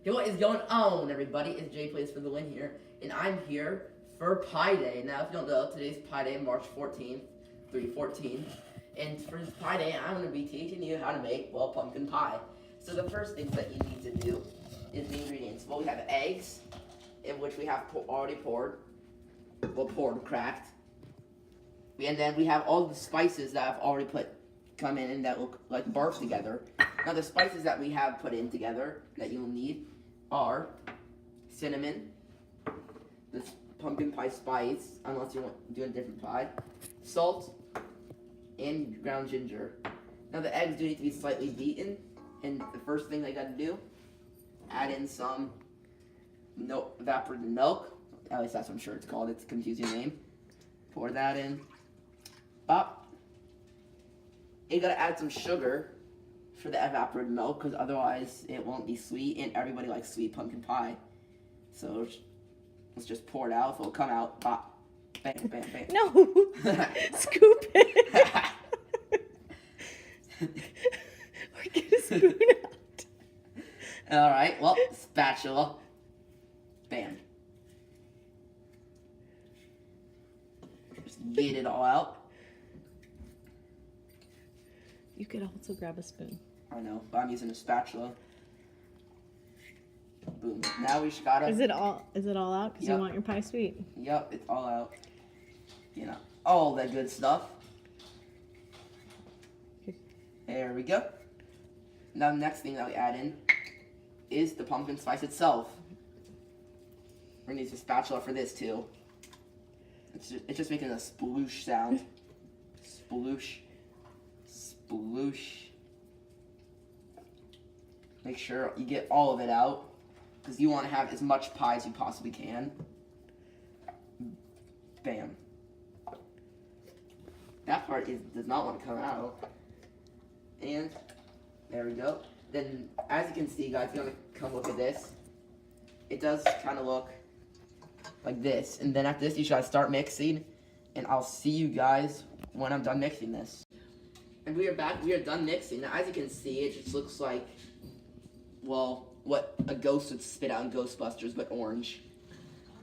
Hey, what is going on, everybody? It's Jay Plays for the Win here, and I'm here for Pi Day. Now, if you don't know, today's Pi Day, March 14th, 3/14. And for this Pi Day, I'm going to be teaching you how to make, well, pumpkin pie. So the first things that you need to do is the ingredients. Well, we have eggs, in which we have already poured. Well, poured, cracked. And then we have all the spices that I've already come in and that look like barf together. Now the spices that we have put in together that you'll need are cinnamon, this pumpkin pie spice, unless you want to do a different pie, salt, and ground ginger. Now the eggs do need to be slightly beaten, and the first thing I got to do, add in some evaporated milk. At least that's what I'm sure it's called. It's a confusing name. Pour that in. Up. You gotta add some sugar for the evaporated milk, because otherwise it won't be sweet, and everybody likes sweet pumpkin pie. So let's just pour it out. It'll come out. Pop. Bam, bam, bam. No. Scoop it. Or get a spoon out. Alright, well, spatula. Bam. Just get it all out. You could also grab a spoon. I know, but I'm using a spatula. Boom. Now we just gotta... Is it all out? Because Yep. you want your pie sweet. Yep, it's all out. You know, all that good stuff. There we go. Now the next thing that we add in is the pumpkin spice itself. We're gonna use a spatula for this too. It's just making a sploosh sound. Sploosh. Sploosh. Make sure you get all of it out, because you want to have as much pie as you possibly can. Bam. That part does not want to come out. And there we go. Then, as you can see, guys, you're going to come look at this. It does kind of look like this. And then after this, you should start mixing. And I'll see you guys when I'm done mixing this. And we are back. We are done mixing. Now, as you can see, it just looks like, well, what a ghost would spit out in Ghostbusters, but orange.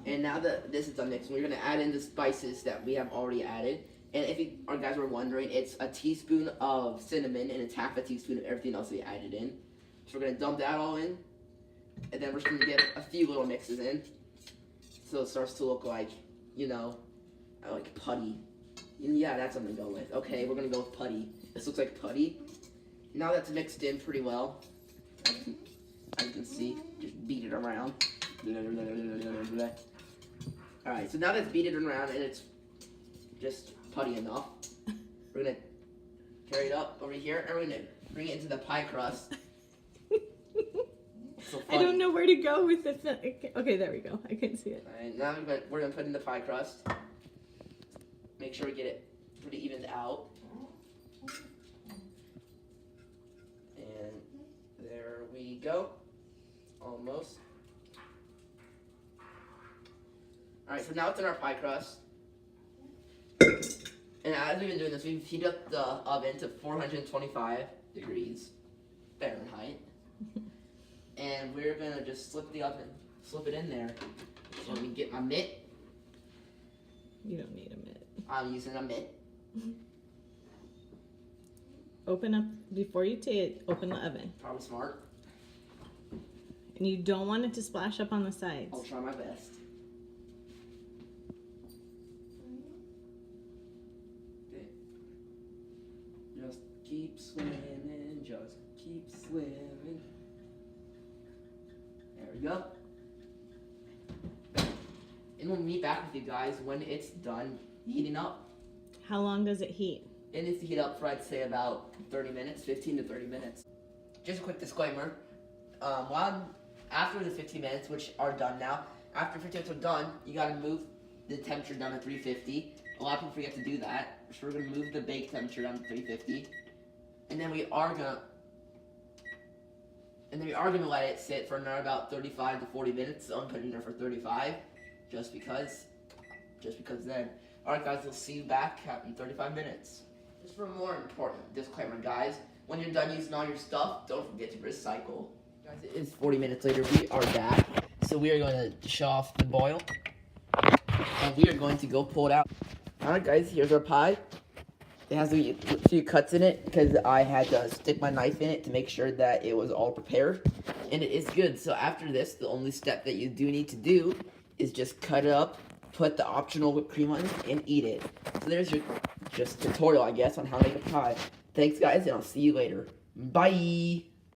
And now that this is done mixing, we're going to add in the spices that we have already added. And if you guys were wondering, it's a teaspoon of cinnamon and it's half a teaspoon of everything else we added in. So we're going to dump that all in. And then we're just going to get a few little mixes in. So it starts to look like, you know, like putty. Yeah, that's what I'm going to go with. Okay, we're going to go with putty. This looks like putty. Now that's mixed in pretty well. As you can see, just beat it around. Alright, so now that's beaten around and it's just putty enough. We're going to carry it up over here and we're going to bring it into the pie crust. So I don't know where to go with it. Okay, there we go. I couldn't see it. Alright, now we're going to put in the pie crust. Make sure we get it pretty evened out. And there we go. Almost. Alright, so now it's in our pie crust. And as we've been doing this, we've heated up the oven to 425 degrees Fahrenheit. And we're going to just slip it in there. So let me get my mitt. You don't need a mitt. I'm using a mitt. Open up, before you take it, open the oven. Probably smart. And you don't want it to splash up on the sides. I'll try my best. Okay. Just keep swimming, just keep swimming. There we go. And we'll meet back with you guys when it's done heating up. How long does it heat? It needs to heat up for, I'd say, about 30 minutes, 15 to 30 minutes. Just a quick disclaimer. After the 15 minutes, which are done now, after 15 minutes are done, you gotta move the temperature down to 350. A lot of people forget to do that. So we're gonna move the bake temperature down to 350. And then we are gonna let it sit for another about 35 to 40 minutes. So I'm putting it there for 35, just because then. Alright guys, we'll see you back in 35 minutes. Just for a more important disclaimer, guys, when you're done using all your stuff, don't forget to recycle. Guys, it is 40 minutes later. We are back. So we are going to show off the boil. And we are going to go pull it out. Alright guys, here's our pie. It has a few cuts in it because I had to stick my knife in it to make sure that it was all prepared. And it is good. So after this, the only step that you do need to do is just cut it up, put the optional whipped cream on it, and eat it. So there's your just tutorial, I guess, on how to make a pie. Thanks guys, and I'll see you later. Bye!